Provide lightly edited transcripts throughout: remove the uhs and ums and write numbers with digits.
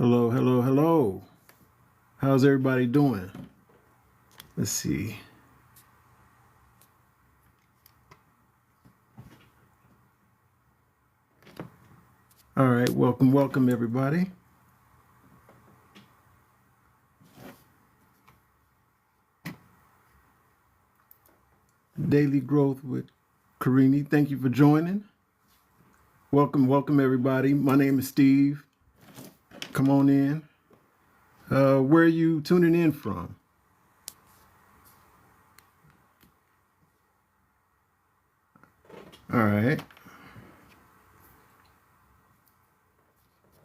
Hello, hello, hello. How's everybody doing? Let's see. All right, welcome everybody. Daily Growth with Karini. Thank you for joining. Welcome everybody. My name is Steve. Come on in. Where are you tuning in from? All right.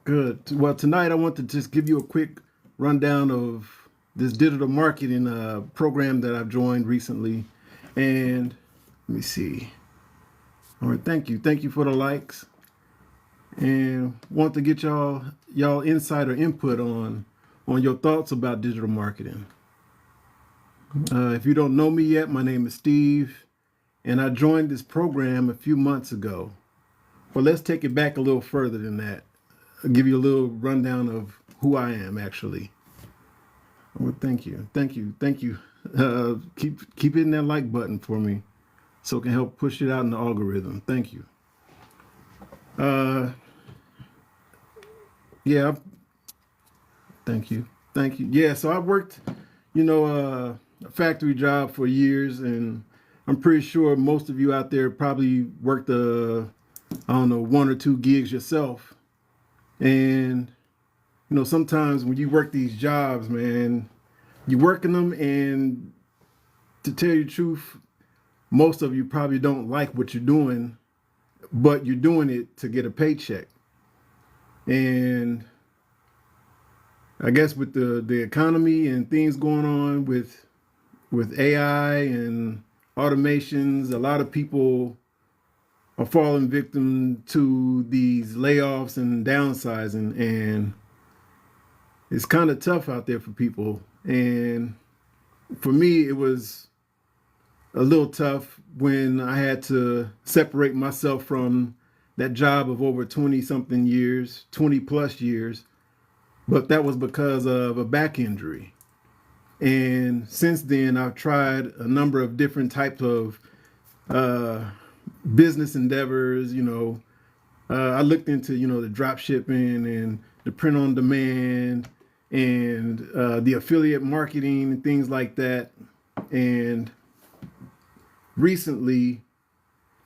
Good. Well, tonight I want to just give you a quick rundown of this digital marketing program that I've joined recently. And let me see. All right, thank you. Thank you for the likes. And want to get y'all insight or input on your thoughts about digital marketing. If you don't know me yet, my name is Steve, and I joined this program a few months ago. Well, let's take it back a little further than that. I'll give you a little rundown of who I am, actually. Well, thank you. Keep hitting that like button for me, so it can help push it out in the algorithm. Thank you. Yeah. Thank you. Yeah, so I worked, a factory job for years, and I'm pretty sure most of you out there probably worked, one or two gigs yourself. And, sometimes when you work these jobs, man, you're working them, and to tell you the truth, most of you probably don't like what you're doing, but you're doing it to get a paycheck. And I guess with the economy and things going on with AI and automations, a lot of people are falling victim to these layoffs and downsizing, and it's kind of tough out there for people. And for me, it was a little tough when I had to separate myself from that job of over 20 something years, 20 plus years. But that was because of a back injury. And since then, I've tried a number of different types of business endeavors. I looked into, the drop shipping and the print on demand and the affiliate marketing and things like that. And recently,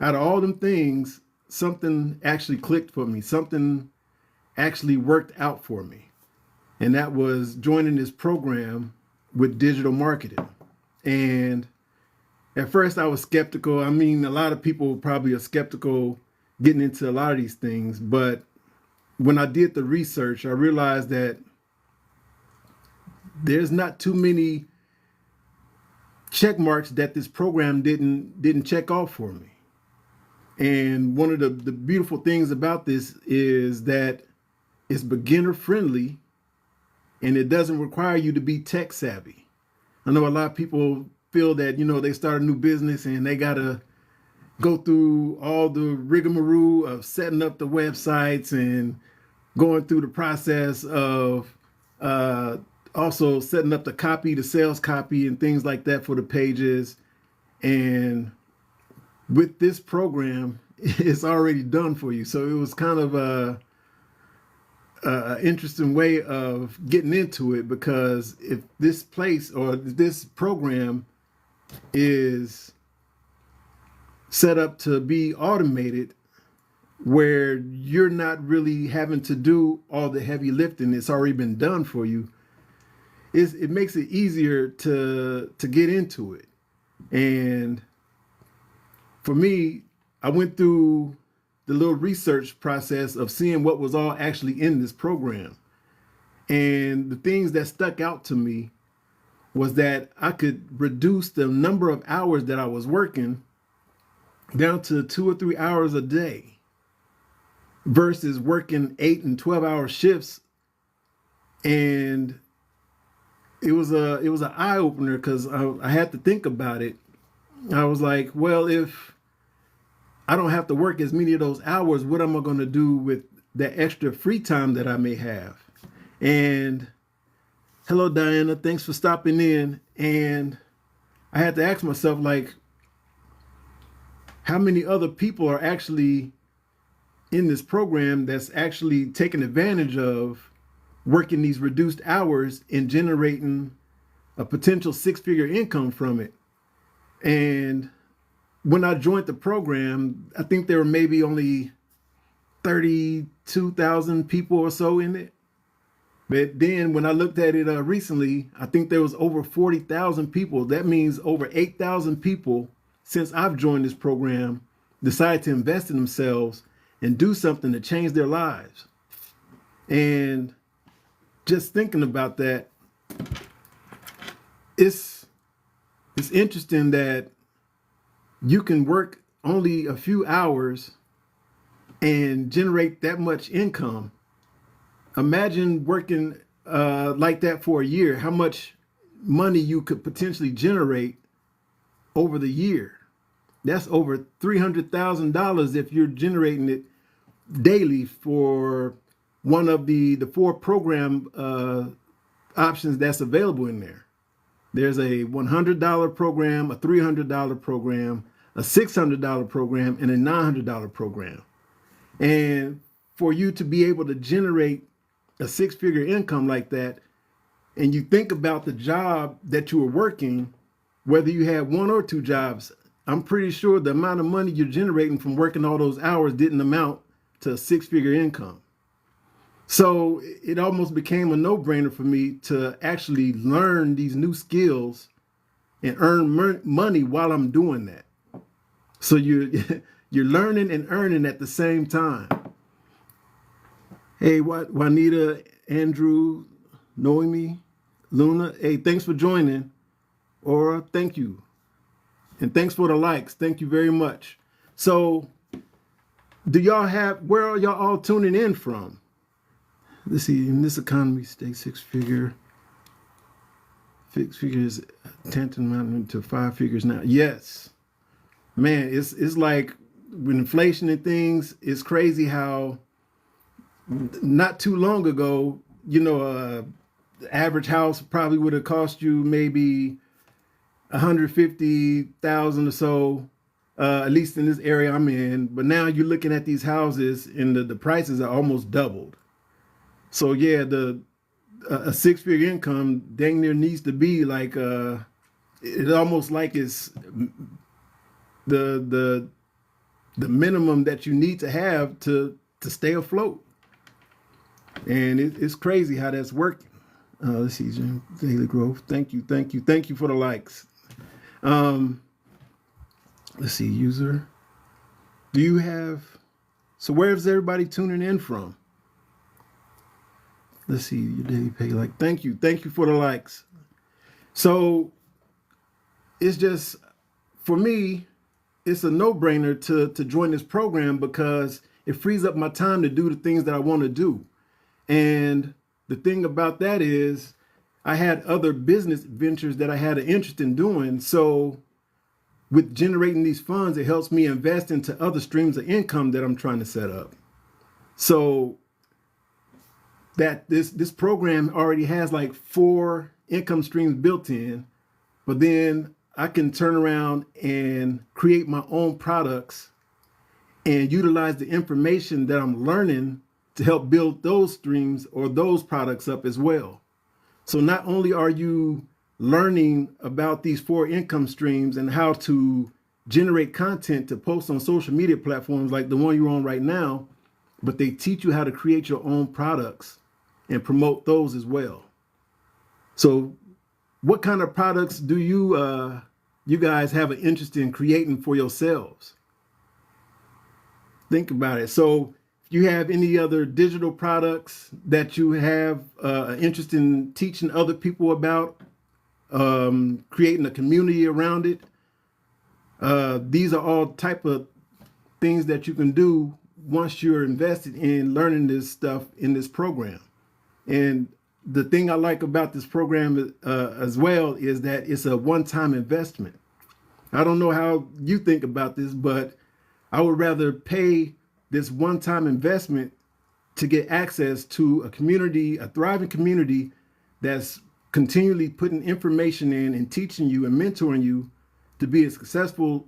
out of all them things, something actually clicked for me. Something actually worked out for me. And that was joining this program with digital marketing. And at first I was skeptical. I mean, a lot of people probably are skeptical getting into a lot of these things. But when I did the research, I realized that there's not too many check marks that this program didn't check off for me. And one of the beautiful things about this is that it's beginner friendly, and it doesn't require you to be tech savvy. I know a lot of people feel that, they start a new business and they got to go through all the rigmarole of setting up the websites and going through the process of also setting up the sales copy and things like that for the pages. And with this program, it's already done for you. So it was kind of a interesting way of getting into it, because if this place or this program is set up to be automated, where you're not really having to do all the heavy lifting, it's already been done for you, it makes it easier to get into it. And for me, I went through the little research process of seeing what was all actually in this program. And the things that stuck out to me was that I could reduce the number of hours that I was working down to 2 or 3 hours a day versus working 8 and 12-hour shifts. And it was an eye opener, because I had to think about it. I was like, well, if I don't have to work as many of those hours, what am I going to do with that extra free time that I may have? And hello, Diana. Thanks for stopping in. And I had to ask myself, like, how many other people are actually in this program that's actually taking advantage of working these reduced hours and generating a potential six-figure income from it. And when I joined the program, I think there were maybe only 32,000 people or so in it. But then when I looked at it recently, I think there was over 40,000 people. That means over 8,000 people since I've joined this program decided to invest in themselves and do something to change their lives. And just thinking about that, it's interesting that you can work only a few hours and generate that much income. Imagine working like that for a year, how much money you could potentially generate over the year. That's over $300,000 if you're generating it daily for one of the four program options that's available in there. There's a $100 program, a $300 program, a $600 program, and a $900 program. And for you to be able to generate a six-figure income like that, and you think about the job that you were working, whether you had one or two jobs, I'm pretty sure the amount of money you're generating from working all those hours didn't amount to a six-figure income. So it almost became a no-brainer for me to actually learn these new skills and earn money while I'm doing that. So you're learning and earning at the same time. Hey, Juanita, Andrew, Noemi, Luna. Hey, thanks for joining. Aura, thank you. And thanks for the likes. Thank you very much. So where are y'all all tuning in from? Let's see, in this economy, stay six figures tantamount to five figures now. Yes, man, it's like with inflation and things, it's crazy how not too long ago, the average house probably would have cost you maybe $150,000 or so, at least in this area I'm in. But now you're looking at these houses and the prices are almost doubled. So yeah, a six-figure income dang near needs to be like it's almost like it's the minimum that you need to have to stay afloat. And it's crazy how that's working. Let's see, Jim, daily growth. Thank you for the likes. Let's see, user. So where is everybody tuning in from? Let's see, your daily pay. Like, thank you for the likes. So it's just, for me, it's a no-brainer to join this program because it frees up my time to do the things that I want to do. And the thing about that is I had other business ventures that I had an interest in doing. So with generating these funds, it helps me invest into other streams of income that I'm trying to set up. So that this program already has like 4 income streams built in, but then I can turn around and create my own products and utilize the information that I'm learning to help build those streams or those products up as well. So not only are you learning about these 4 income streams and how to generate content to post on social media platforms like the one you're on right now, but they teach you how to create your own products and promote those as well. So what kind of products do you guys have an interest in creating for yourselves? Think about it. So if you have any other digital products that you have an interest in teaching other people about, creating a community around it, these are all type of things that you can do once you're invested in learning this stuff in this program. And the thing I like about this program as well is that it's a one-time investment. I don't know how you think about this, but I would rather pay this one-time investment to get access to a community, a thriving community that's continually putting information in and teaching you and mentoring you to be a successful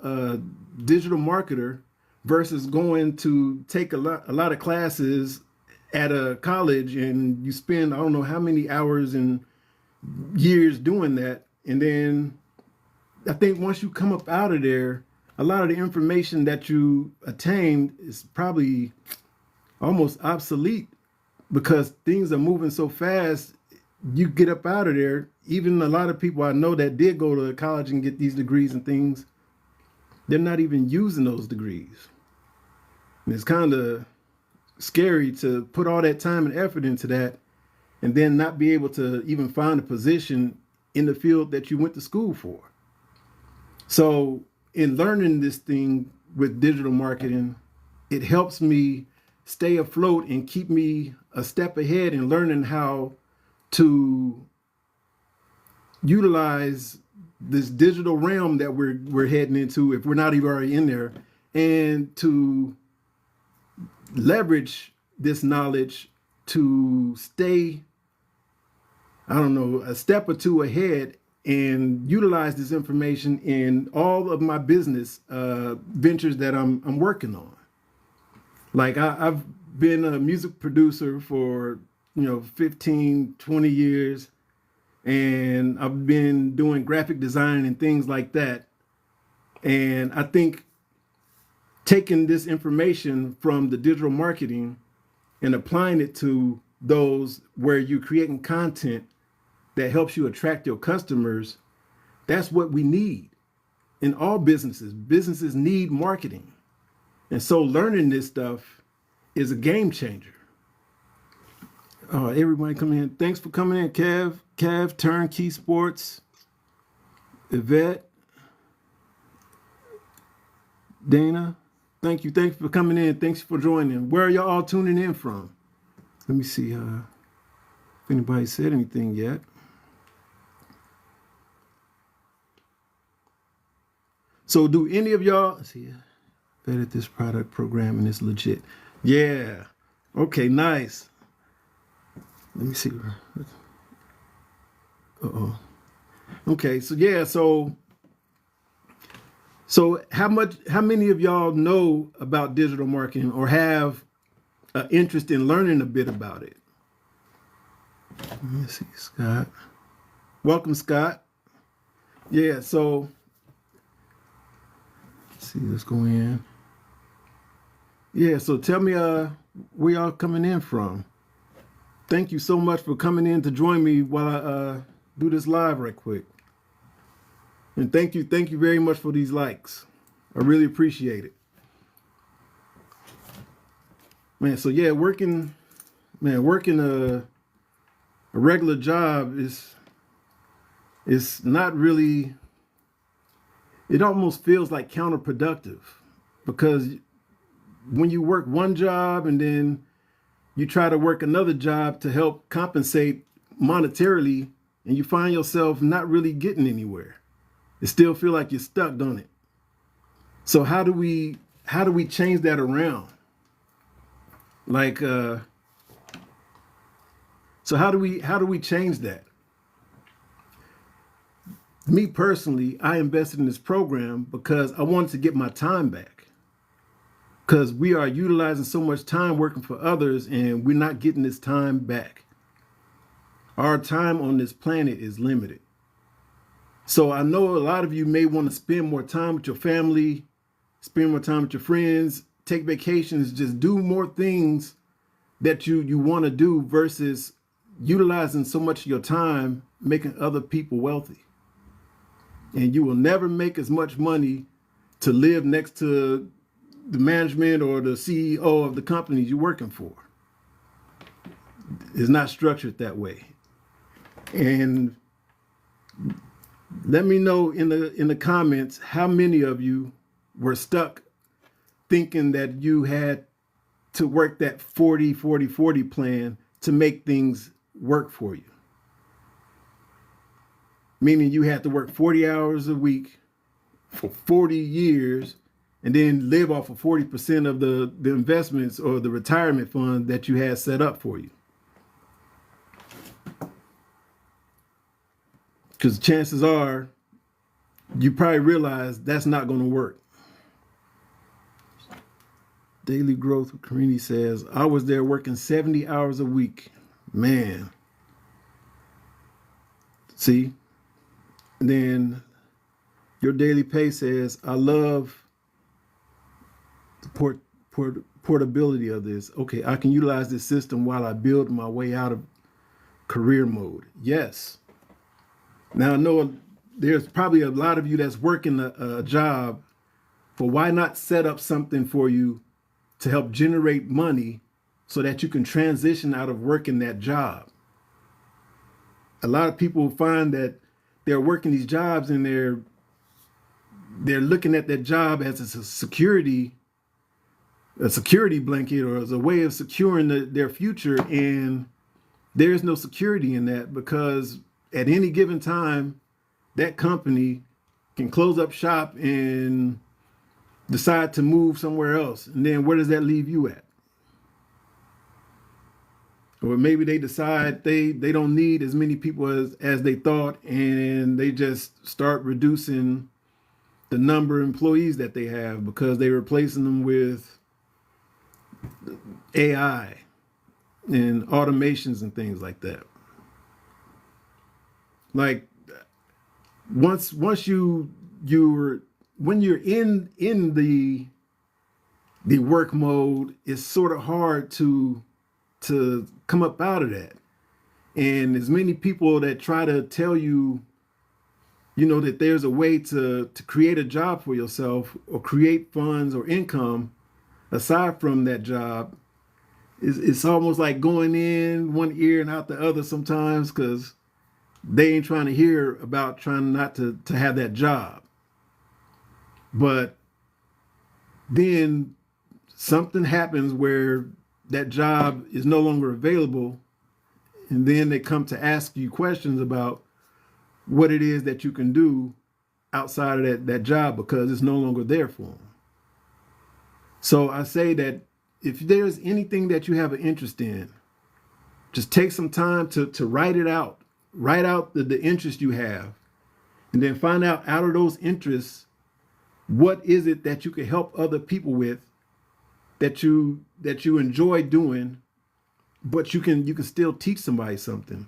digital marketer versus going to take a lot of classes at a college and you spend I don't know how many hours and years doing that. And then I think once you come up out of there, a lot of the information that you attained is probably almost obsolete because things are moving so fast. You get up out of there. Even a lot of people I know that did go to college and get these degrees and things, they're not even using those degrees. And it's kind of scary to put all that time and effort into that and then not be able to even find a position in the field that you went to school for. So in learning this thing with digital marketing, it helps me stay afloat and keep me a step ahead in learning how to utilize this digital realm that we're heading into, if we're not even already in there, and to leverage this knowledge to stay, I don't know, a step or two ahead and utilize this information in all of my business ventures that I'm working on. Like I've been a music producer for 15, 20 years, and I've been doing graphic design and things like that. And I think taking this information from the digital marketing and applying it to those where you're creating content that helps you attract your customers, that's what we need in all businesses. Businesses need marketing. And so learning this stuff is a game changer. Everybody come in. Thanks for coming in, Cav, Turnkey Sports, Yvette, Dana. Thank you. Thanks for coming in. Thanks for joining. Where are y'all all tuning in from? Let me see if anybody said anything yet. So do any of y'all see vetted this product program and it's legit? Yeah. Okay, nice. Let me see. Okay, so yeah, so how many of y'all know about digital marketing or have an interest in learning a bit about it? Let me see, Scott. Welcome, Scott. Yeah, so let's see, let's go in. Yeah, so tell me where y'all coming in from. Thank you so much for coming in to join me while I do this live right quick. And thank you very much for these likes. I really appreciate it. Man, so yeah, working a regular job is not really, it almost feels like counterproductive, because when you work one job and then you try to work another job to help compensate monetarily, and you find yourself not really getting anywhere. It still feel like you're stuck, don't it? So how do we change that around? Like, so how do we change that? Me personally, I invested in this program because I wanted to get my time back. Because we are utilizing so much time working for others and we're not getting this time back. Our time on this planet is limited. So I know a lot of you may want to spend more time with your family, spend more time with your friends, take vacations, just do more things that you want to do versus utilizing so much of your time making other people wealthy. And you will never make as much money to live next to the management or the CEO of the companies you're working for. It's not structured that way. And let me know in the comments how many of you were stuck thinking that you had to work that 40-40-40 plan to make things work for you. Meaning you had to work 40 hours a week for 40 years and then live off of 40% of the investments or the retirement fund that you had set up for you. Because chances are you probably realize that's not going to work. Daily growth, Karini says, I was there working 70 hours a week. Man. See? And then your daily pay says, I love the portability of this. Okay, I can utilize this system while I build my way out of career mode. Yes. Now, I know there's probably a lot of you that's working a job, but why not set up something for you to help generate money so that you can transition out of working that job? A lot of people find that they're working these jobs and they're looking at that job as a security blanket or as a way of securing their future, and there's no security in that, because at any given time that company can close up shop and decide to move somewhere else, and then where does that leave you at? Or maybe they decide they don't need as many people as they thought, and they just start reducing the number of employees that they have because they're replacing them with AI and automations and things like that. Like once you're when you're in the work mode, it's sort of hard to come up out of that. And as many people that try to tell you, that there's a way to create a job for yourself or create funds or income aside from that job, it's almost like going in one ear and out the other sometimes, because they ain't trying to hear about trying not to have that job. But then something happens where that job is no longer available, and then they come to ask you questions about what it is that you can do outside of that job because it's no longer there for them. So I say that if there's anything that you have an interest in, just take some time to write it out. Write out the interest you have, and then find out of those interests, what is it that you can help other people with that you enjoy doing, but you can still teach somebody something.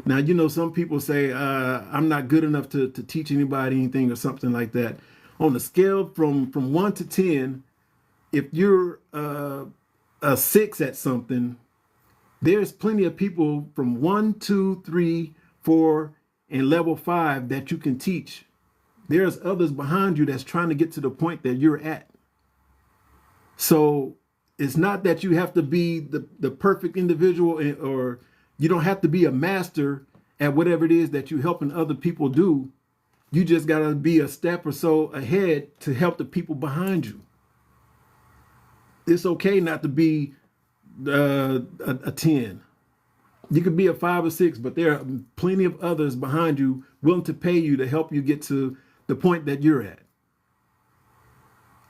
Now, some people say, I'm not good enough to teach anybody anything or something like that. On a scale from 1 to 10, if you're a 6 at something, there's plenty of people from 1, 2, 3, 4, and level 5 that you can teach. There's others behind you that's trying to get to the point that you're at. So it's not that you have to be the perfect individual, or you don't have to be a master at whatever it is that you're helping other people do. You just got to be a step or so ahead to help the people behind you. It's okay not to be a 10. You could be a 5 or 6, but there are plenty of others behind you willing to pay you to help you get to the point that you're at.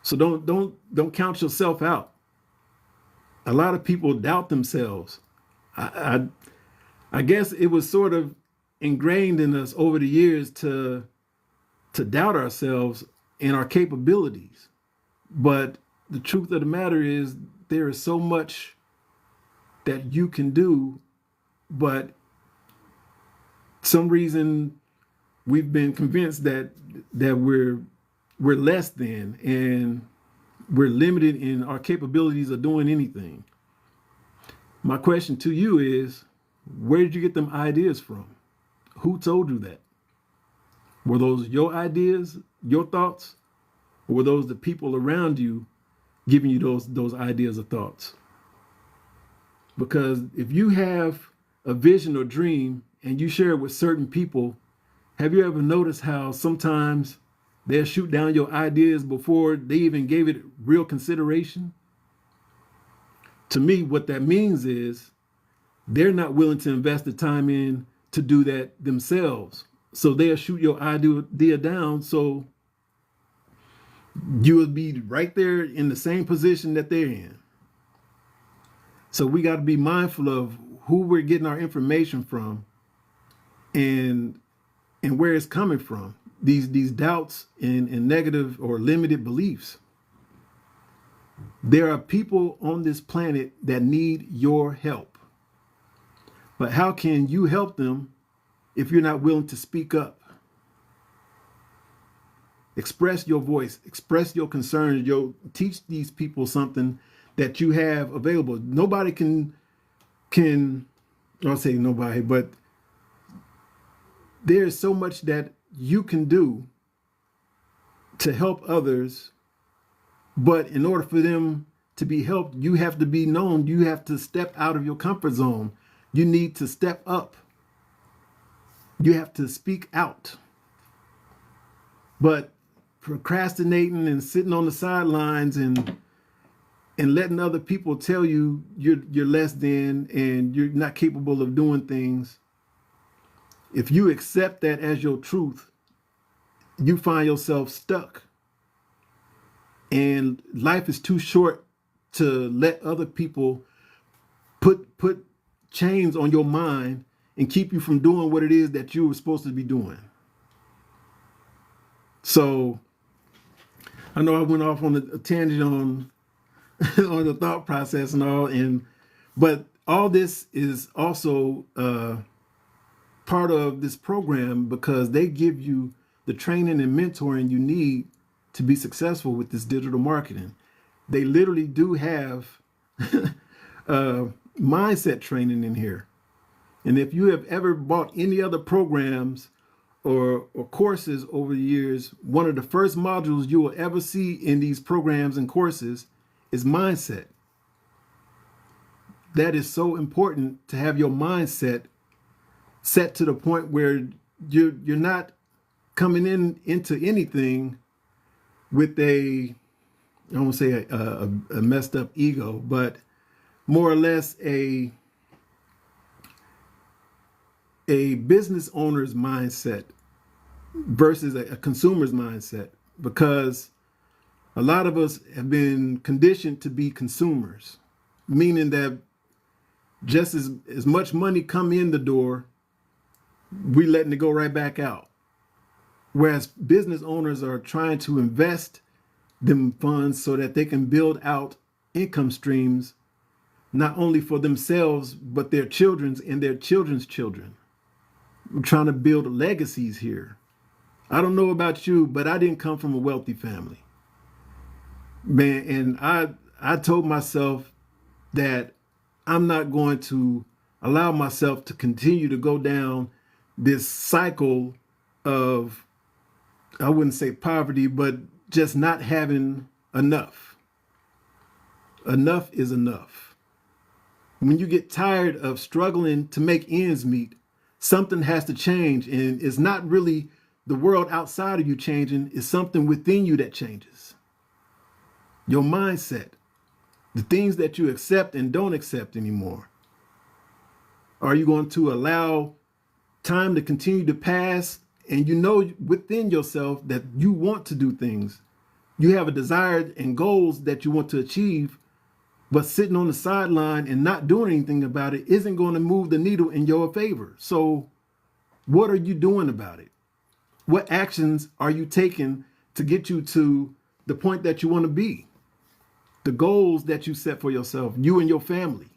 So don't count yourself out. A lot of people doubt themselves. I guess it was sort of ingrained in us over the years to doubt ourselves and our capabilities. But the truth of the matter is, there is so much that you can do, but some reason we've been convinced that we're less than, and we're limited in our capabilities of doing anything. My question to you is, where did you get them ideas from? Who told you that? Were those your ideas, your thoughts, or were those the people around you giving you those ideas or thoughts? Because if you have a vision or dream and you share it with certain people, have you ever noticed how sometimes they'll shoot down your ideas before they even gave it real consideration? To me, what that means is they're not willing to invest the time in to do that themselves. So they'll shoot your idea down so you will be right there in the same position that they're in. So we got to be mindful of who we're getting our information from and where it's coming from. These doubts and negative or limited beliefs. There are people on this planet that need your help. But how can you help them if you're not willing to speak up? Express your voice, express your concerns, teach these people something that you have available. Nobody can I'll say nobody, but there's so much that you can do to help others. But in order for them to be helped, you have to be known. You have to step out of your comfort zone. You need to step up. You have to speak out. But procrastinating and sitting on the sidelines and letting other people tell you you're less than and you're not capable of doing things, if you accept that as your truth, you find yourself stuck. And life is too short to let other people put chains on your mind and keep you from doing what it is that you were supposed to be doing. So I know I went off on a tangent on on the thought process and all, but all this is also part of this program because they give you the training and mentoring you need to be successful with this digital marketing. They literally do have mindset training in here. And if you have ever bought any other programs or courses over the years, one of the first modules you will ever see in these programs and courses is mindset. That is so important to have your mindset set to the point where you're not coming into anything with I won't say a messed up ego, but more or less a business owner's mindset versus a consumer's mindset, because a lot of us have been conditioned to be consumers, meaning that just as much money come in the door, we letting it go right back out. Whereas business owners are trying to invest them funds so that they can build out income streams, not only for themselves, but their children's and their children's children. We're trying to build legacies here. I don't know about you, but I didn't come from a wealthy family. Man, and I told myself that I'm not going to allow myself to continue to go down this cycle of, I wouldn't say poverty, but just not having enough. Enough is enough. When you get tired of struggling to make ends meet, something has to change. And it's not really the world outside of you changing, it's something within you that changes. Your mindset, the things that you accept and don't accept anymore. Are you going to allow time to continue to pass? And you know within yourself that you want to do things. You have a desire and goals that you want to achieve, but sitting on the sideline and not doing anything about it isn't going to move the needle in your favor. So what are you doing about it? What actions are you taking to get you to the point that you want to be? The goals that you set for yourself, you and your family.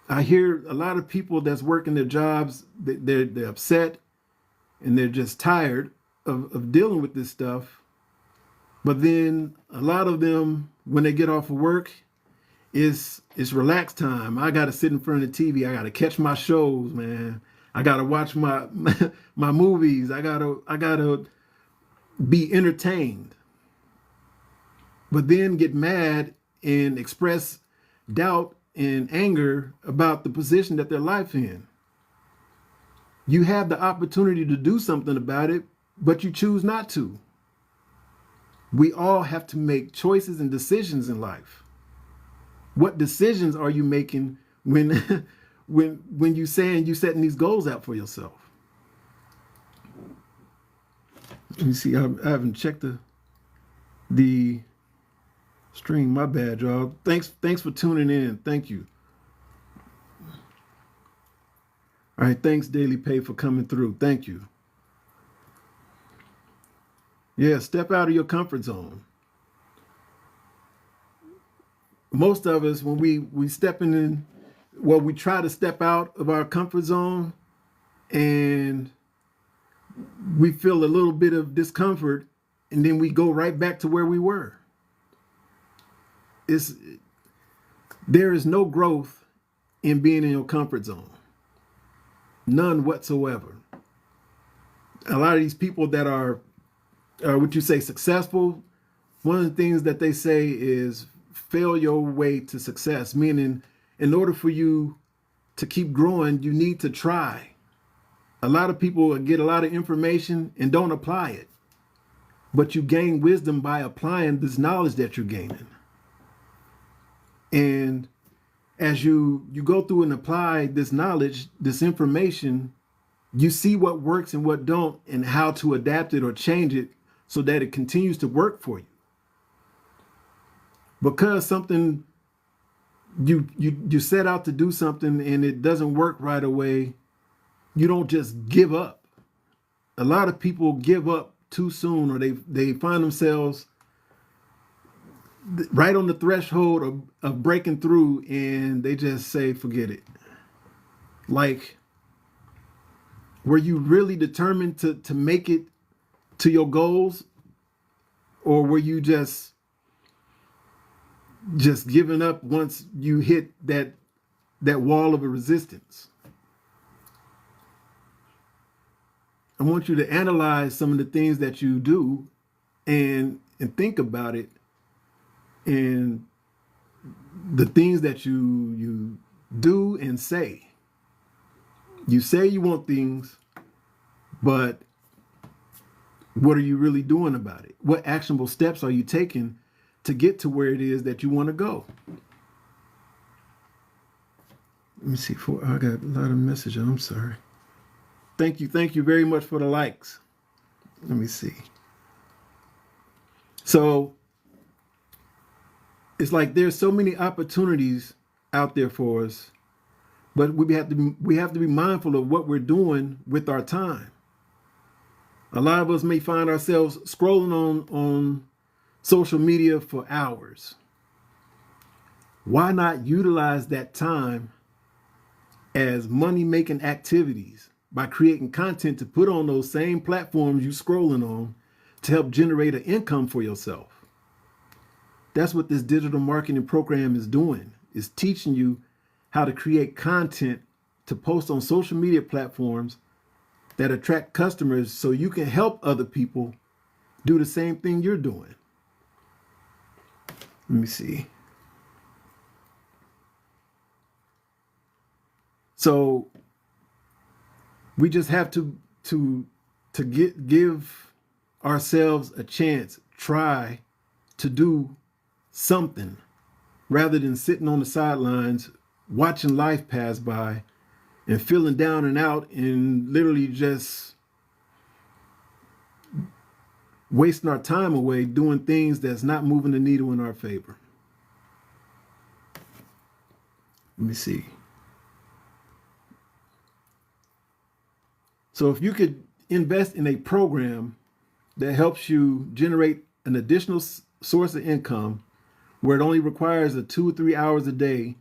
I hear a lot of people that's working their jobs, they're upset and they're just tired of dealing with this stuff. But then a lot of them, when they get off of work, it's relaxed time. I got to sit in front of the TV. I got to catch my shows, man. I got to watch my my movies. I got to be entertained. But then get mad and express doubt and anger about the position that their life in. You have the opportunity to do something about it, but you choose not to. We all have to make choices and decisions in life. What decisions are you making when when you saying you setting these goals out for yourself? Let me see. I haven't checked the the stream. My bad, y'all. Thanks for tuning in. Thank you. All right, thanks Daily Pay for coming through. Thank you. Yeah, step out of your comfort zone. Most of us, when we stepping in, well, we try to step out of our comfort zone, and we feel a little bit of discomfort, and then we go right back to where we were. It's there is no growth in being in your comfort zone. None whatsoever. A lot of these people that are what you say successful, one of the things that they say is fail your way to success, meaning in order for you to keep growing, you need to try. A lot of people get a lot of information and don't apply it, but you gain wisdom by applying this knowledge that you're gaining. And as you go through and apply this knowledge, this information, you see what works and what don't, and how to adapt it or change it so that it continues to work for you. Because something you set out to do something and it doesn't work right away, you don't just give up. A lot of people give up too soon, or they find themselves right on the threshold of breaking through, and they just say, forget it. Like, were you really determined to make it to your goals, or were you just giving up once you hit that wall of a resistance? I want you to analyze some of the things that you do and think about it, and the things that you do and say. You say you want things, but what are you really doing about it? What actionable steps are you taking to get to where it is that you want to go? Let me see. I got a lot of messages. I'm sorry. Thank you very much for the likes. Let me see. So it's like there's so many opportunities out there for us, but we have to be mindful of what we're doing with our time. A lot of us may find ourselves scrolling on social media for hours. Why not utilize that time as money-making activities by creating content to put on those same platforms you're scrolling on to help generate an income for yourself? That's what this digital marketing program is doing, is teaching you how to create content to post on social media platforms that attract customers so you can help other people do the same thing you're doing. Let me see. So we just have to give ourselves a chance, try to do something rather than sitting on the sidelines watching life pass by and feeling down and out and literally just wasting our time away doing things that's not moving the needle in our favor. Let me see. So if you could invest in a program that helps you generate an additional source of income where it only requires 2 or 3 hours a day,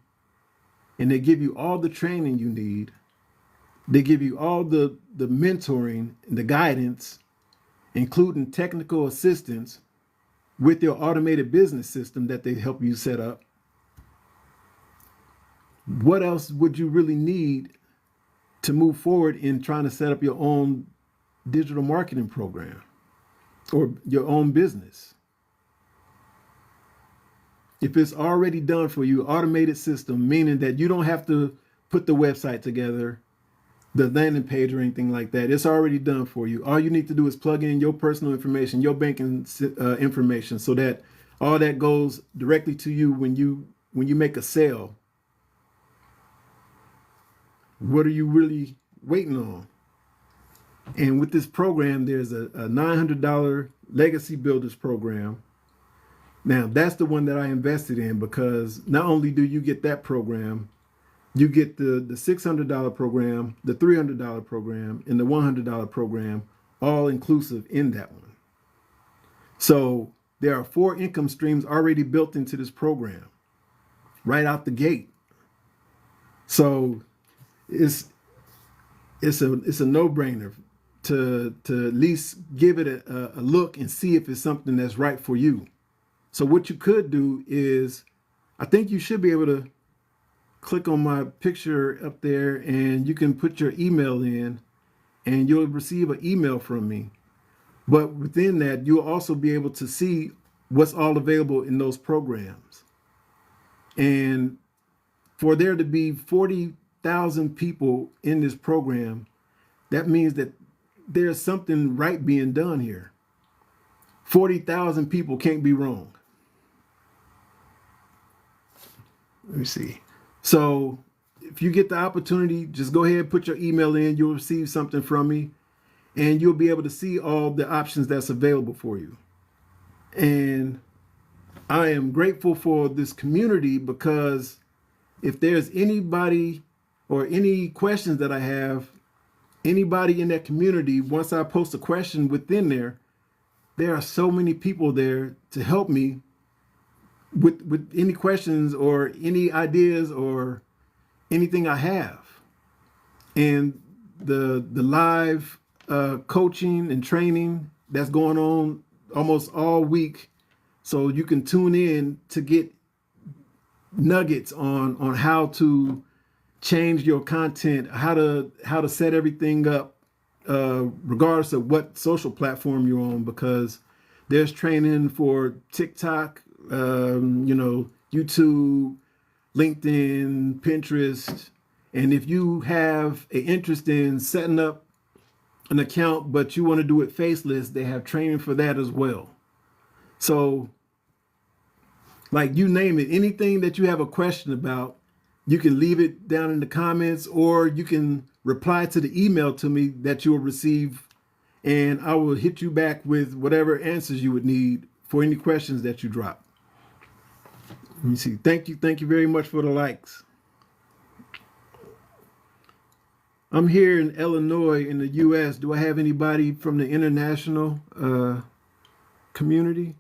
and they give you all the training you need, they give you all the mentoring and the guidance, including technical assistance with your automated business system that they help you set up. What else would you really need to move forward in trying to set up your own digital marketing program or your own business? If it's already done for you, automated system, meaning that you don't have to put the website together, the landing page or anything like that, it's already done for you. All you need to do is plug in your personal information, your banking information, so that all that goes directly to you when you make a sale. What are you really waiting on? And with this program, there's a $900 Legacy Builders program Now, that's the one that I invested in because not only do you get that program, you get the $600 program, the $300 program, and the $100 program, all inclusive in that one. So there are 4 income streams already built into this program right out the gate. So it's a no-brainer to at least give it a look and see if it's something that's right for you. So what you could do is, I think you should be able to click on my picture up there and you can put your email in and you'll receive an email from me. But within that, you'll also be able to see what's all available in those programs. And for there to be 40,000 people in this program, that means that there's something right being done here. 40,000 people can't be wrong. Let me see. So if you get the opportunity, just go ahead and put your email in. You'll receive something from me and you'll be able to see all the options that's available for you. And I am grateful for this community because if there's anybody or any questions that I have, anybody in that community, once I post a question within there are so many people there to help me with any questions or any ideas or anything I have. And the live coaching and training that's going on almost all week, so you can tune in to get nuggets on how to change your content, how to set everything up, regardless of what social platform you're on, because there's training for TikTok, YouTube, LinkedIn, Pinterest. And if you have an interest in setting up an account, but you want to do it faceless, they have training for that as well. So like you name it, anything that you have a question about, you can leave it down in the comments or you can reply to the email to me that you'll receive and I will hit you back with whatever answers you would need for any questions that you drop. Let me see. Thank you very much for the likes. I'm here in Illinois in the US. Do I have anybody from the international community?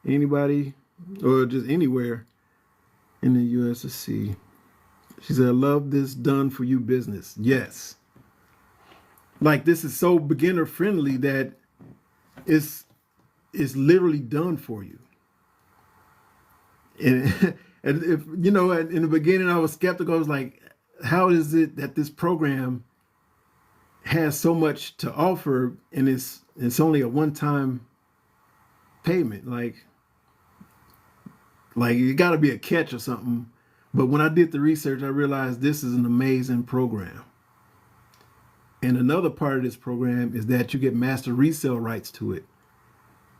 Anybody or just anywhere in the US? Let's see. She said, I love this done for you business. Yes. Like this is so beginner friendly that it's literally done for you. And, and if, in the beginning I was skeptical. I was like, how is it that this program has so much to offer and it's only a one-time payment? Like it got to be a catch or something. But when I did the research, I realized this is an amazing program. And another part of this program is that you get master resale rights to it,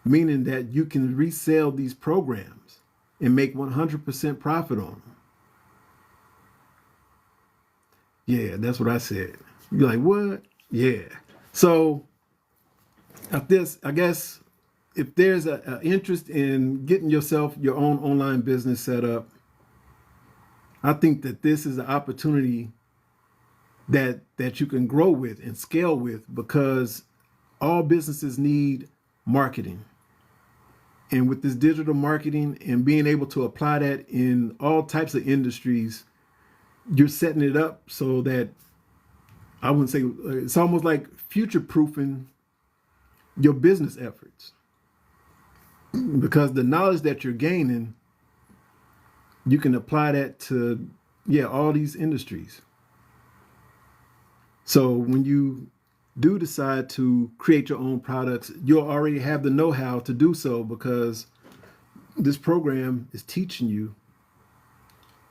meaning that you can resell these programs and make 100% profit on them. Yeah, that's what I said. You're like, what? Yeah. So I guess if there's an interest in getting yourself your own online business set up, I think that this is an opportunity that you can grow with and scale with, because all businesses need marketing. And with this digital marketing and being able to apply that in all types of industries, you're setting it up so that I wouldn't say it's almost like future-proofing your business efforts, because the knowledge that you're gaining, you can apply that to all these industries. So when you do decide to create your own products, you'll already have the know-how to do so, because this program is teaching you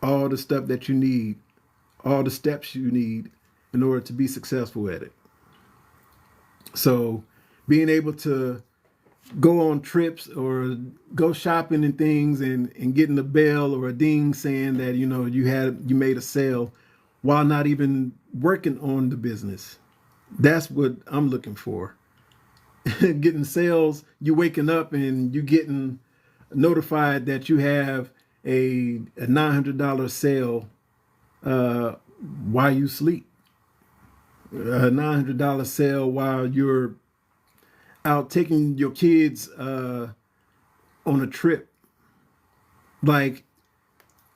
all the stuff that you need, all the steps you need in order to be successful at it. So being able to go on trips or go shopping and things and getting a bell or a ding saying that, you made a sale while not even working on the business. That's what I'm looking for. Getting sales, you waking up and you getting notified that you have a $900 sale while you sleep, a $900 sale while you're out taking your kids on a trip. Like,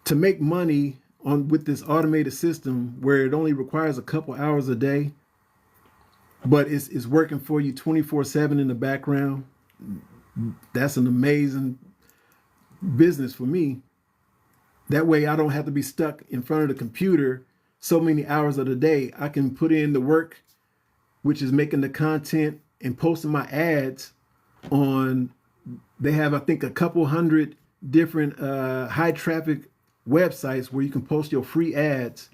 to make money on with this automated system where it only requires a couple hours a day, but it's working for you 24/7 in the background. That's an amazing business for me. That way I don't have to be stuck in front of the computer so many hours of the day. I can put in the work, which is making the content and posting my ads on. They have, I think, a couple hundred different high traffic websites where you can post your free ads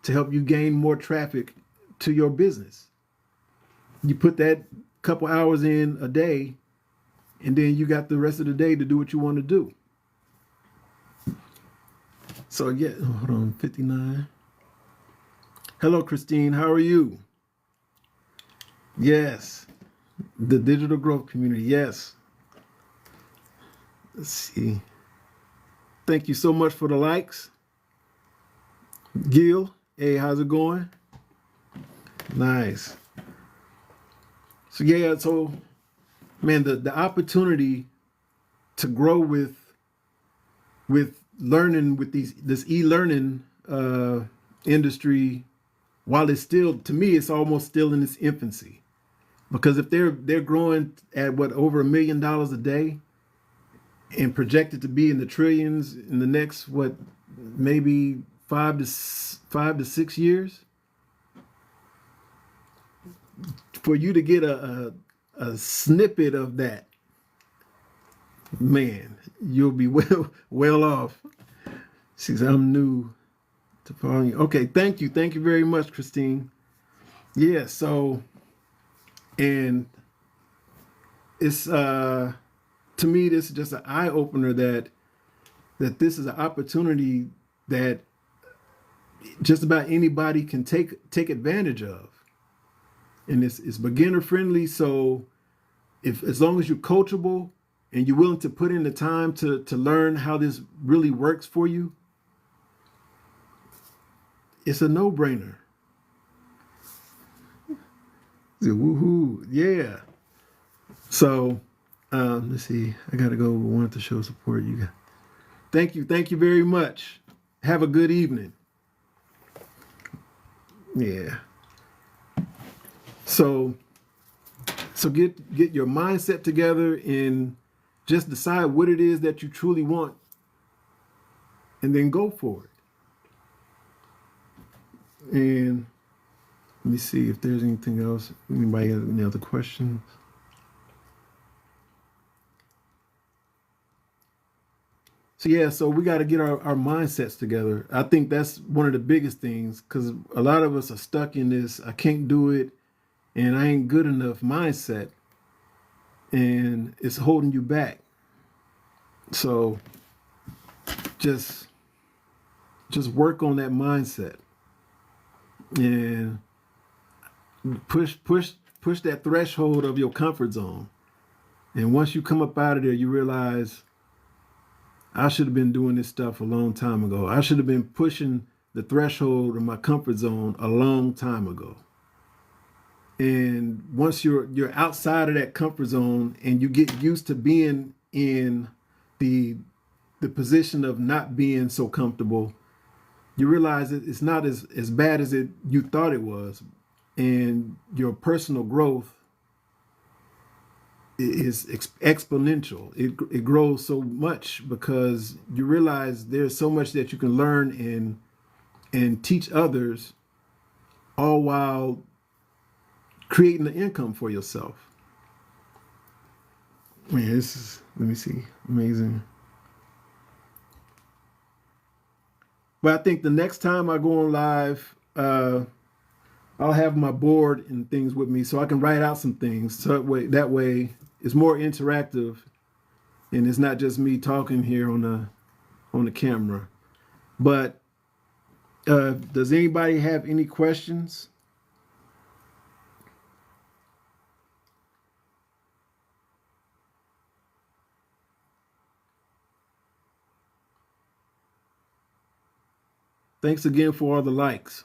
to help you gain more traffic to your business. You put that couple hours in a day, and then you got the rest of the day to do what you want to do. So yeah, hold on, 59. Hello, Christine. How are you? Yes, the digital growth community. Yes. Let's see. Thank you so much for the likes. Gil, hey, how's it going? Nice. So yeah, so man, the opportunity to grow with learning with this e-learning industry, while it's still, to me, it's almost still in its infancy. Because if they're growing at what, over $1 million a day, and projected to be in the trillions in the next, what, maybe 5 to 6 years, for you to get a snippet of that, man, you'll be well off. She says, I'm new to following you. Okay, thank you very much, Christine. Yeah, so, and it's to me, this is just an eye opener that this is an opportunity that just about anybody can take advantage of, and it's beginner friendly. So, if as long as you're coachable and you're willing to put in the time to learn how this really works for you, it's a no-brainer. Woohoo! Yeah. So. Let's see. I gotta go. Want to show support. You got. Thank you very much. Have a good evening. Yeah. So get your mindset together and just decide what it is that you truly want, and then go for it. And let me see if there's anything else. Anybody have any other questions? So yeah, so we got to get our mindsets together. I think that's one of the biggest things, because a lot of us are stuck in this I can't do it and I ain't good enough mindset, and it's holding you back. So just work on that mindset and push that threshold of your comfort zone. And once you come up out of there, you realize, I should have been doing this stuff a long time ago. I should have been pushing the threshold of my comfort zone a long time ago. And once you're outside of that comfort zone and you get used to being in the position of not being so comfortable, you realize that it's not as bad as you thought it was. And your personal growth is exponential. It grows so much because you realize there's so much that you can learn and teach others, all while creating an income for yourself. Man, this is, let me see, amazing. But I think the next time I go on live, I'll have my board and things with me so I can write out some things. So that way it's more interactive, and it's not just me talking here on the camera. But does anybody have any questions? Thanks again for all the likes.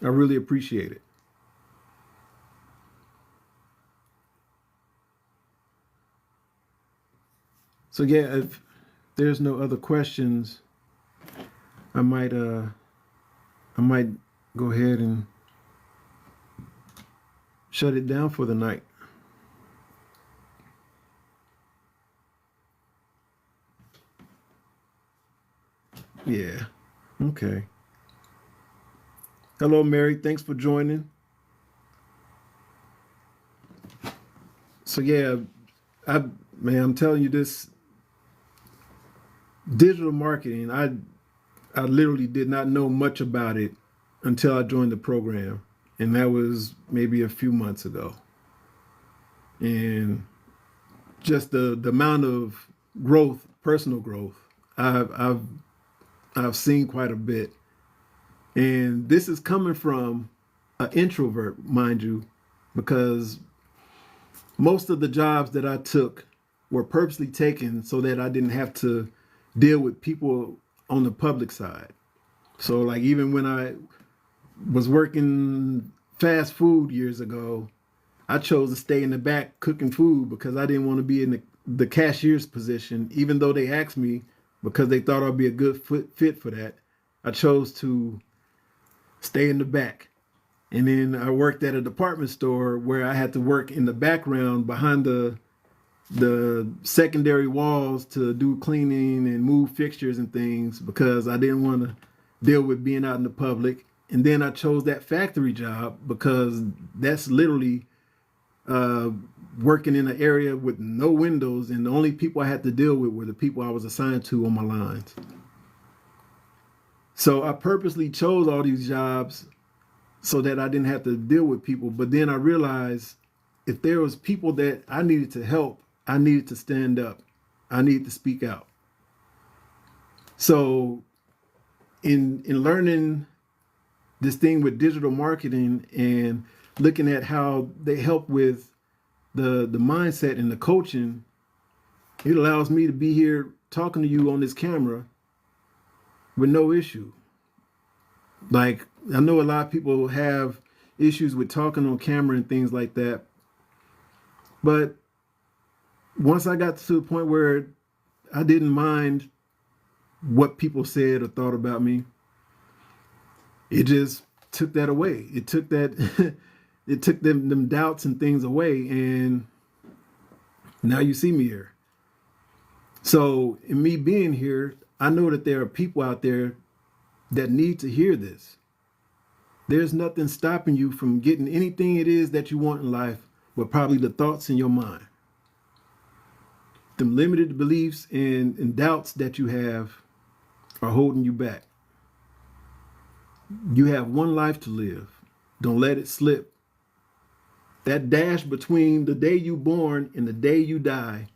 I really appreciate it. So yeah, if there's no other questions, I might go ahead and shut it down for the night. Yeah. Okay. Hello, Mary. Thanks for joining. So yeah, I'm telling you this digital marketing, I literally did not know much about it until I joined the program. And that was maybe a few months ago. And just the amount of growth, personal growth, I've seen quite a bit. And this is coming from an introvert, mind you, because most of the jobs that I took were purposely taken so that I didn't have to deal with people on the public side. So like even when I was working fast food years ago, I chose to stay in the back cooking food because I didn't want to be in the cashier's position, even though they asked me because they thought I'd be a good fit for that. I chose to stay in the back. And then I worked at a department store where I had to work in the background behind the secondary walls to do cleaning and move fixtures and things because I didn't want to deal with being out in the public. And then I chose that factory job because that's literally working in an area with no windows, and the only people I had to deal with were the people I was assigned to on my lines. So I purposely chose all these jobs so that I didn't have to deal with people. But then I realized if there was people that I needed to help, I needed to stand up. I needed to speak out. So in learning this thing with digital marketing and looking at how they help with the mindset and the coaching, it allows me to be here talking to you on this camera with no issue. Like, I know a lot of people have issues with talking on camera and things like that. But once I got to the point where I didn't mind what people said or thought about me, it just took that away. It took that, it took them doubts and things away. And now you see me here. So in me being here, I know that there are people out there that need to hear this. There's nothing stopping you from getting anything it is that you want in life, but probably the thoughts in your mind. Them limited beliefs and doubts that you have are holding you back. You have one life to live. Don't let it slip. That dash between the day you born and the day you die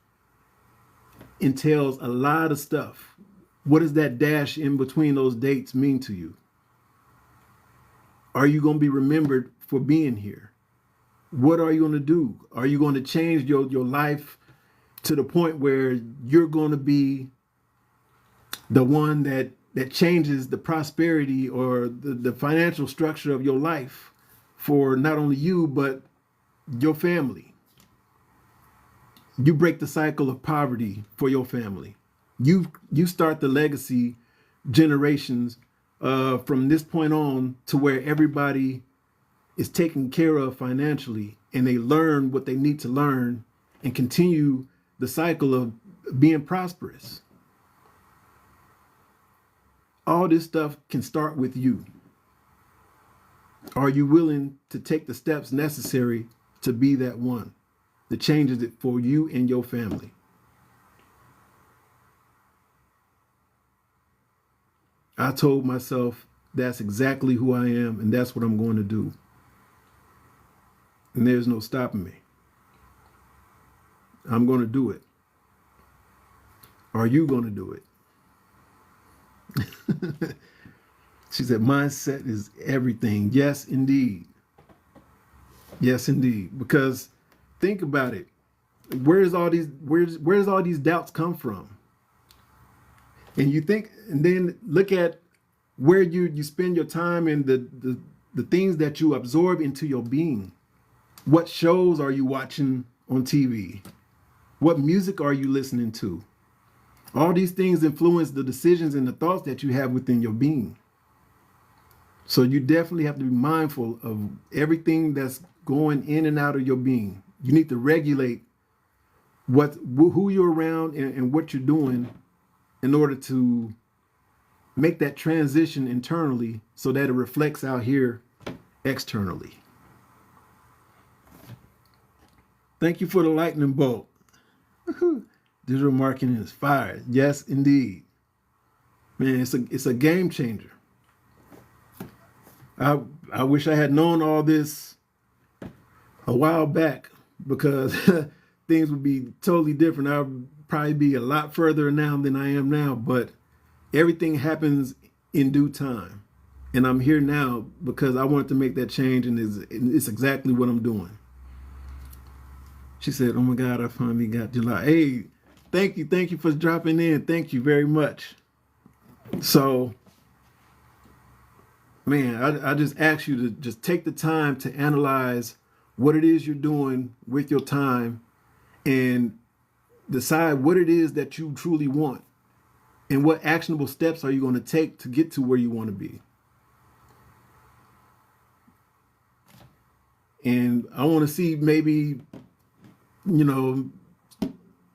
entails a lot of stuff. What does that dash in between those dates mean to you? Are you going to be remembered for being here? What are you going to do? Are you going to change your life to the point where you're going to be the one that changes the prosperity or the financial structure of your life for not only you, but your family? You break the cycle of poverty for your family. You start the legacy generations from this point on to where everybody is taken care of financially and they learn what they need to learn and continue the cycle of being prosperous. All this stuff can start with you. Are you willing to take the steps necessary to be that one that changes it for you and your family? I told myself that's exactly who I am and that's what I'm going to do. And there's no stopping me. I'm going to do it. Are you going to do it? She said, mindset is everything. Yes, indeed. Yes, indeed. Because think about it. Where's all these doubts come from? And you think, and then look at where you spend your time and the things that you absorb into your being. What shows are you watching on TV? What music are you listening to? All these things influence the decisions and the thoughts that you have within your being. So you definitely have to be mindful of everything that's going in and out of your being. You need to regulate who you're around and what you're doing in order to make that transition internally so that it reflects out here externally. Thank you for the lightning bolt. Digital marketing is fire. Yes, indeed. Man, it's a game changer. I wish I had known all this a while back, because things would be totally different. I would probably be a lot further now than I am now, but everything happens in due time. And I'm here now because I wanted to make that change, and it's exactly what I'm doing. She said, oh my God, I finally got July. Hey, thank you for dropping in. Thank you very much. So, man, I just ask you to just take the time to analyze what it is you're doing with your time and decide what it is that you truly want and what actionable steps are you going to take to get to where you want to be. And I want to see maybe,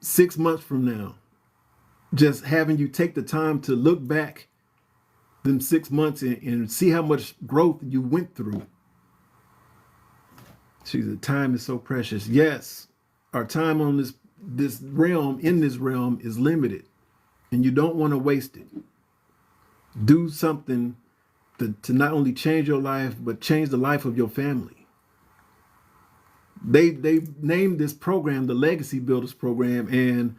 6 months from now, just having you take the time to look back them 6 months and see how much growth you went through. See, the time is so precious. Yes, our time on this realm is limited, and you don't want to waste it. Do something to not only change your life, but change the life of your family. They named this program the Legacy Builders Program, and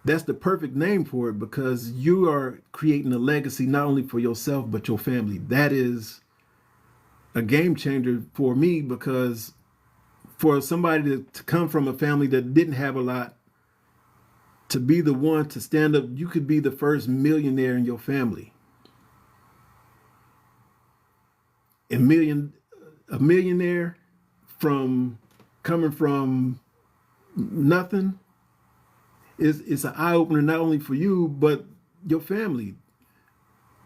that's the perfect name for it, because you are creating a legacy not only for yourself, but your family. That is a game changer for me, because for somebody to come from a family that didn't have a lot, to be the one to stand up, you could be the first millionaire in your family. A millionaire coming from nothing is an eye-opener, not only for you, but your family.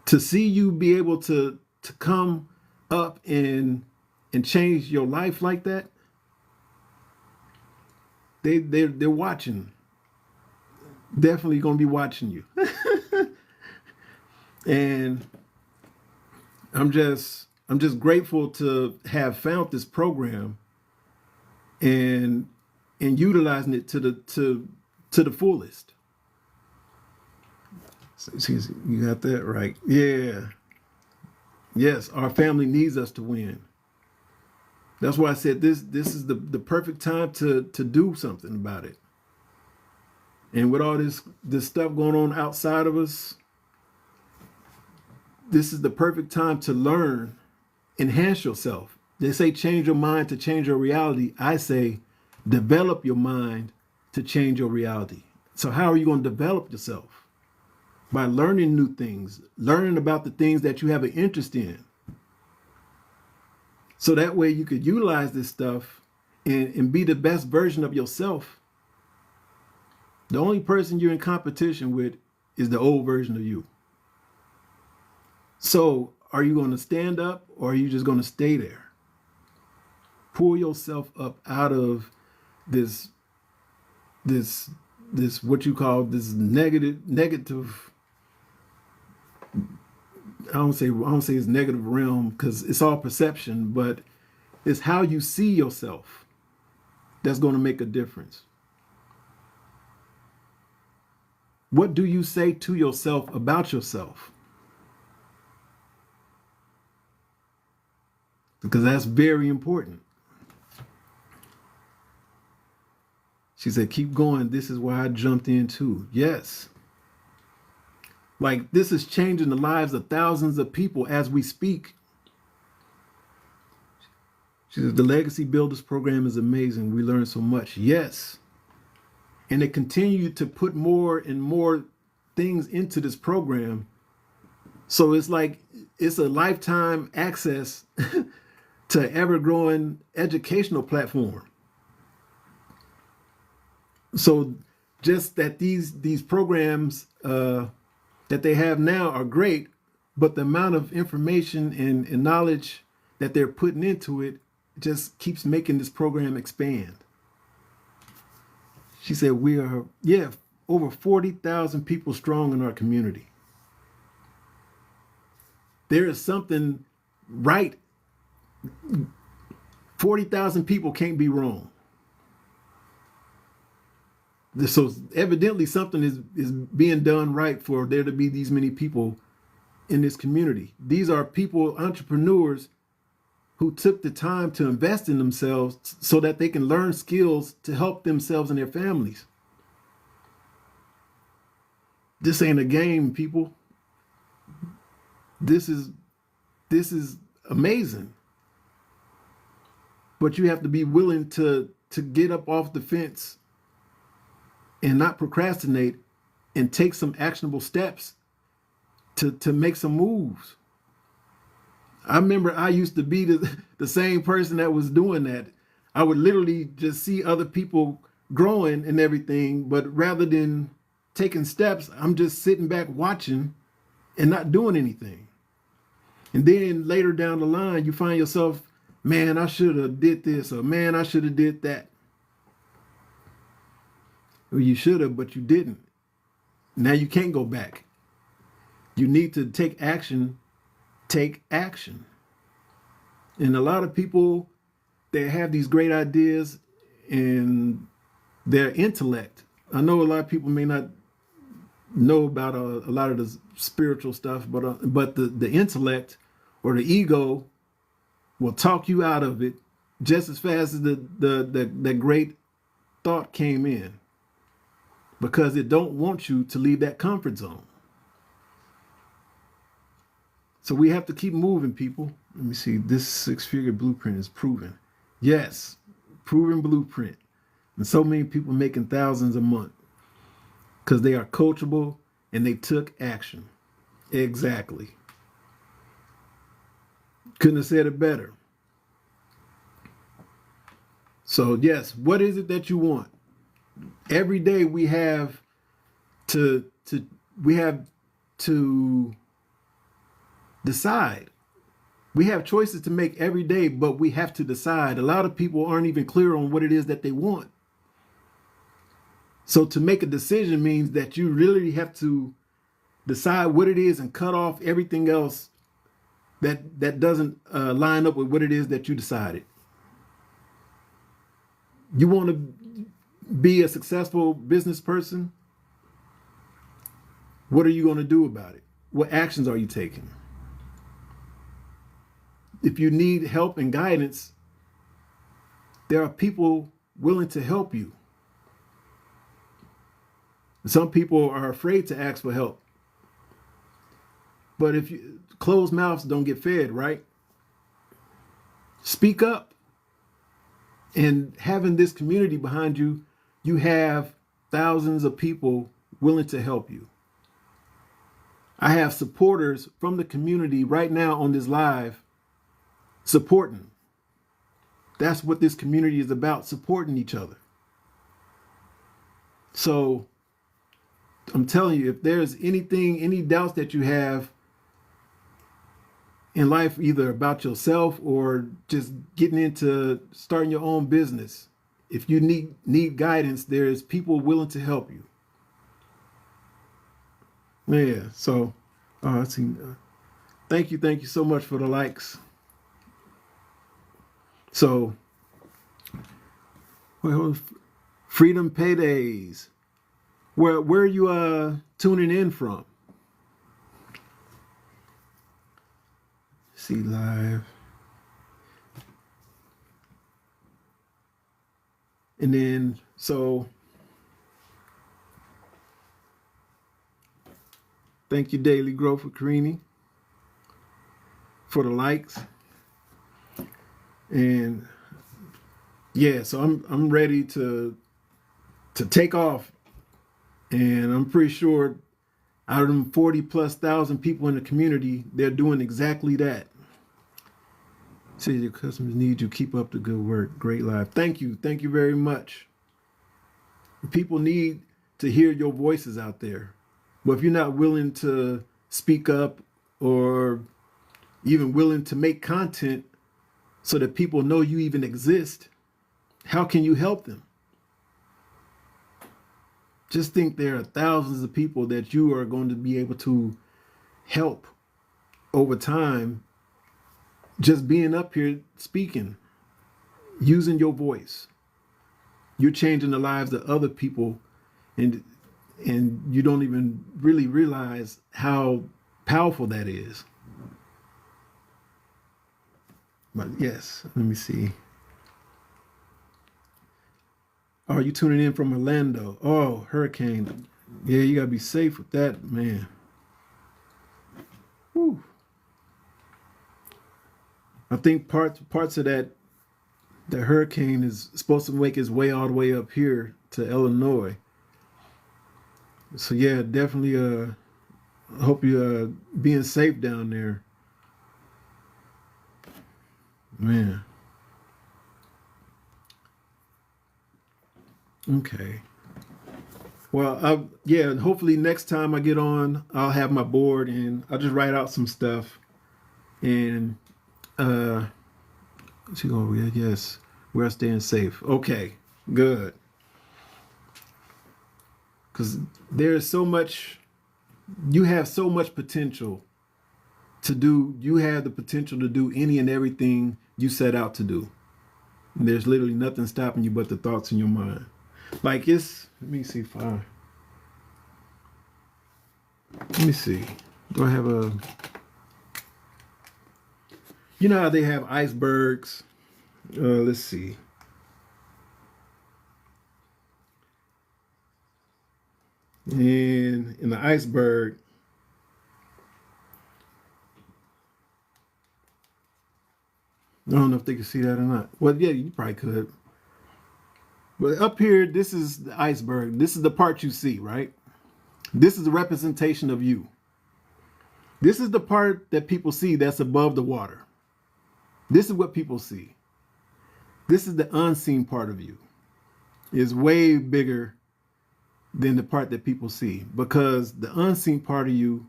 To see you be able to come up and change your life like that, they're watching. Definitely gonna be watching you. And I'm just grateful to have found this program and utilizing it to the fullest. You got that right. Yeah. Yes, our family needs us to win. That's why I said this is the perfect time to do something about it. And with all this stuff going on outside of us, this is the perfect time to learn, enhance yourself. They say change your mind to change your reality. I say develop your mind to change your reality. So how are you going to develop yourself? By learning new things, learning about the things that you have an interest in. So that way you could utilize this stuff and be the best version of yourself. The only person you're in competition with is the old version of you. So are you going to stand up, or are you just going to stay there? Pull yourself up out of this what you call this negative. I don't say it's negative realm, because it's all perception, but it's how you see yourself that's going to make a difference. What do you say to yourself about yourself? Because that's very important. She said, keep going. This is why I jumped in too. Yes. Like, this is changing the lives of thousands of people as we speak. She said, the Legacy Builders Program is amazing. We learned so much. Yes. And they continue to put more and more things into this program. So it's like it's a lifetime access to ever-growing educational platform. So just that these programs that they have now are great, but the amount of information and knowledge that they're putting into it just keeps making this program expand. She said we are, yeah, over 40,000 people strong in our community. There is something right. 40,000 people can't be wrong. So evidently something is being done right for there to be these many people in this community. These are people, entrepreneurs, who took the time to invest in themselves so that they can learn skills to help themselves and their families. This ain't a game, people. This is amazing. But you have to be willing to get up off the fence and not procrastinate and take some actionable steps to make some moves. I remember I used to be the same person that was doing that. I would literally just see other people growing and everything, but rather than taking steps, I'm just sitting back watching and not doing anything. And then later down the line, you find yourself, man, I should have did this, or man, I should have did that. Well, you should have, but you didn't. Now you can't go back. You need to take action. Take action. And a lot of people, they have these great ideas and their intellect. I know a lot of people may not know about a lot of the spiritual stuff, but the intellect or the ego will talk you out of it just as fast as the great thought came in, because it don't want you to leave that comfort zone. So we have to keep moving, people. Let me see. This 6-figure blueprint is proven. Yes, proven blueprint. And so many people making thousands a month because they are coachable and they took action. Exactly. Couldn't have said it better. So yes, what is it that you want? Every day we have to decide. We have choices to make every day, but we have to decide. A lot of people aren't even clear on what it is that they want. So to make a decision means that you really have to decide what it is and cut off everything else that doesn't line up with what it is that you decided. You want to be a successful business person? What are you going to do about it? What actions are you taking? If you need help and guidance, there are people willing to help you. Some people are afraid to ask for help. But if you closed mouths don't get fed, right? Speak up. And having this community behind you, you have thousands of people willing to help you. I have supporters from the community right now on this live supporting. That's what this community is about, supporting each other. So I'm telling you, if there's anything, any doubts that you have in life, either about yourself or just getting into starting your own business, if you need guidance, there's people willing to help you. Yeah, so thank you so much for the likes. So, well, Freedom Paydays. Where are you tuning in from? See live. And then, so thank you, Daily Growth for Karini, for the likes. And yeah, so I'm ready to take off. And I'm pretty sure Out of them 40 plus thousand people in the community, they're doing exactly that. Say your customers need you. Keep up the good work. Great live. Thank you. Thank you very much. People need to hear your voices out there. But if you're not willing to speak up or even willing to make content so that people know you even exist, how can you help them? Just think there are thousands of people that you are going to be able to help over time, just being up here speaking, using your voice. You're changing the lives of other people, and you don't even really realize how powerful that is. But yes, let me see. Oh, you tuning in from Orlando? Oh, hurricane. Yeah, you gotta be safe with that, man. Whew. I think parts of that hurricane is supposed to make its way all the way up here to Illinois. So yeah, definitely hope you being safe down there. Man. Okay. Well, yeah, hopefully next time I get on, I'll have my board and I'll just write out some stuff. And she going, yes, we're staying safe. Okay, good. Because there's so much, you have so much potential to do. You have the potential to do any and everything you set out to do. And there's literally nothing stopping you but the thoughts in your mind. Like let me see if let me see. Do I have you know how they have icebergs? Let's see. And in the iceberg, I don't know if they can see that or not. Well, yeah, you probably could. But up here, this is the iceberg. This is the part you see, right? This is the representation of you. This is the part that people see that's above the water. This is what people see. This is the unseen part of you. It's way bigger than the part that people see, because the unseen part of you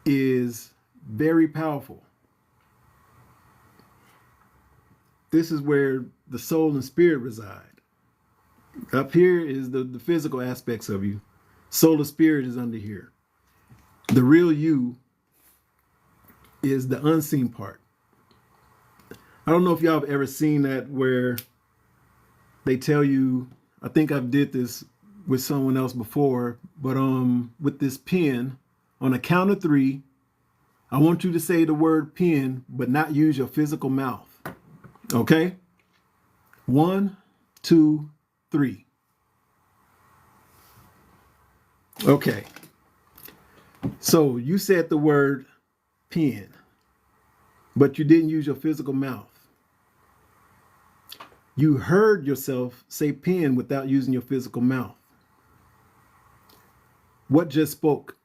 is very powerful. This is where the soul and spirit reside. Up here is the physical aspects of you. Soul and spirit is under here. The real you is the unseen part. I don't know if y'all have ever seen that where they tell you, I think I've did this with someone else before, but with this pen, on a count of 3, I want you to say the word pen, but not use your physical mouth. Okay? 1, 2, 3. Okay. So you said the word pen, but you didn't use your physical mouth. You heard yourself say pen without using your physical mouth. What just spoke?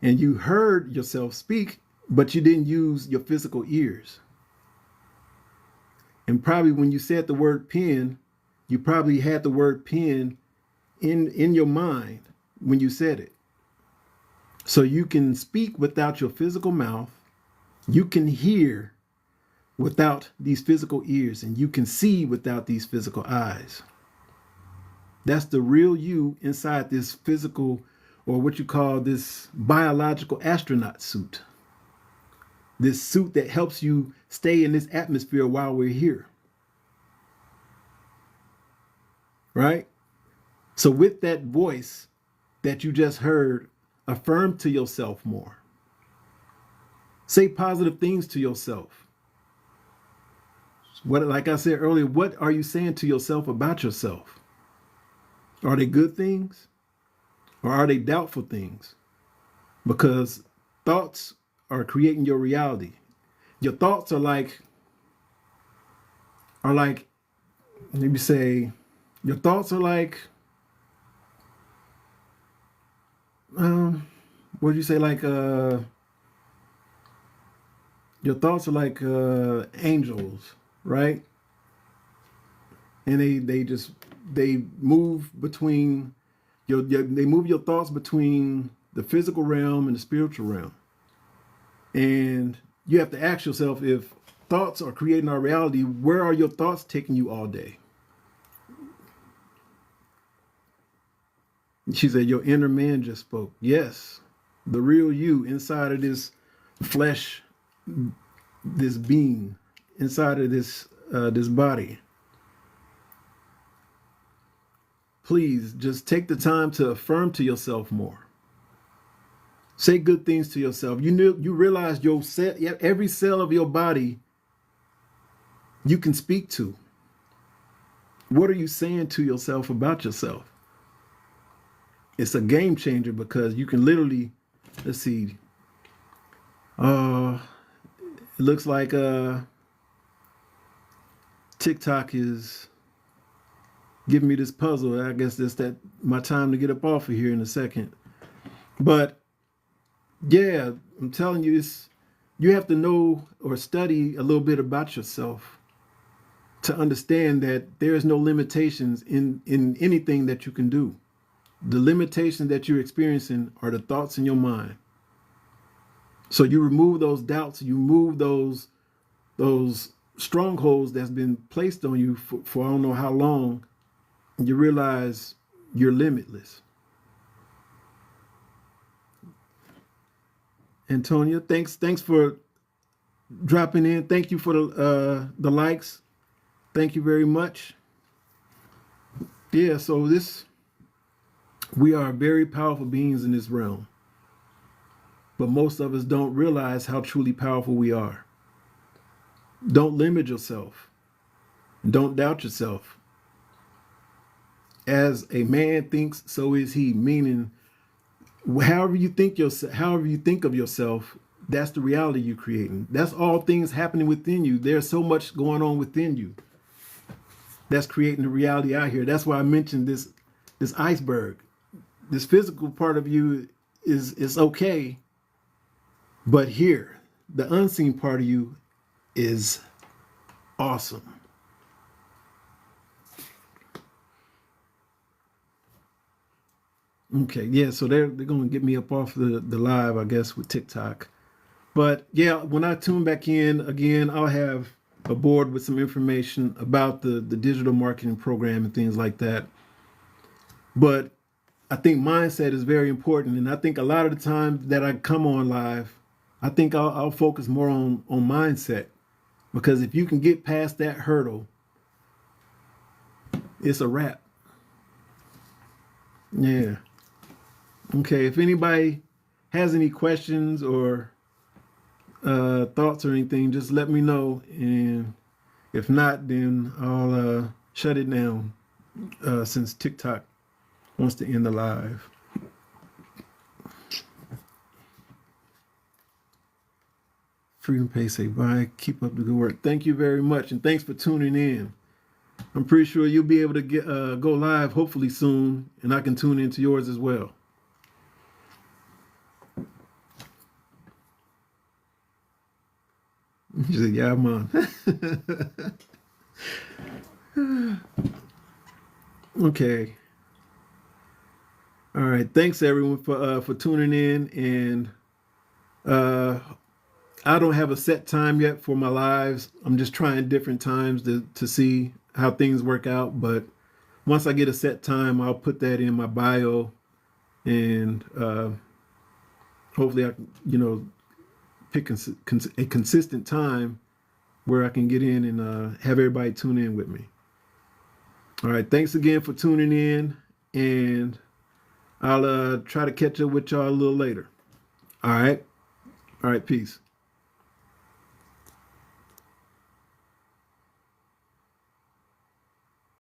And you heard yourself speak, but you didn't use your physical ears. And probably when you said the word pen, you probably had the word pen in your mind when you said it. So you can speak without your physical mouth. You can hear without these physical ears, and you can see without these physical eyes. That's the real you inside this physical, or what you call this biological astronaut suit. This suit that helps you stay in this atmosphere while we're here. Right? So with that voice that you just heard, affirm to yourself more. Say positive things to yourself. Like I said earlier, what are you saying to yourself about yourself? Are they good things? Or are they doubtful things? Because thoughts are creating your reality. Your thoughts are like maybe say your thoughts are like, what do you say, like your thoughts are like angels, right? And they move between they move your thoughts between the physical realm and the spiritual realm. And you have to ask yourself, if thoughts are creating our reality, where are your thoughts taking you all day? She said, your inner man just spoke. Yes, the real you inside of this flesh, this being, inside of this body. Please just take the time to affirm to yourself more. Say good things to yourself. You realize every cell of your body you can speak to. What are you saying to yourself about yourself? It's a game changer, because you can literally, let's see, it looks like TikTok is giving me this puzzle. I guess that's my time to get up off of here in a second. But yeah, I'm telling you, you have to know or study a little bit about yourself to understand that there is no limitations in anything that you can do. The limitations that you're experiencing are the thoughts in your mind. So you remove those doubts, you move those strongholds that's been placed on you for I don't know how long, and you realize you're limitless. Antonia, thanks for dropping in. Thank you for the likes. Thank you very much. Yeah, so we are very powerful beings in this realm. But most of us don't realize how truly powerful we are. Don't limit yourself. Don't doubt yourself. As a man thinks, so is he. Meaning, however you think of yourself, that's the reality you're creating. That's all things happening within you. There's so much going on within you that's creating the reality out here. That's why I mentioned this iceberg. This physical part of you is okay, but here, the unseen part of you is awesome. Okay, yeah, so they're going to get me up off the live, I guess, with TikTok. But yeah, when I tune back in again, I'll have a board with some information about the digital marketing program and things like that. But I think mindset is very important. And I think a lot of the time that I come on live, I think I'll focus more on mindset. Because if you can get past that hurdle, it's a wrap. Yeah. Okay, if anybody has any questions or thoughts or anything, just let me know. And if not, then I'll shut it down since TikTok wants to end the live. Freedom Pay say bye. Keep up the good work. Thank you very much, and thanks for tuning in. I'm pretty sure you'll be able to get go live hopefully soon, and I can tune into yours as well. She said, "Yeah, man." Okay. All right. Thanks everyone for tuning in, and I don't have a set time yet for my lives. I'm just trying different times to see how things work out. But once I get a set time, I'll put that in my bio, and hopefully I pick a consistent time where I can get in and have everybody tune in with me. All right, thanks again for tuning in, and I'll try to catch up with y'all a little later. All right, peace.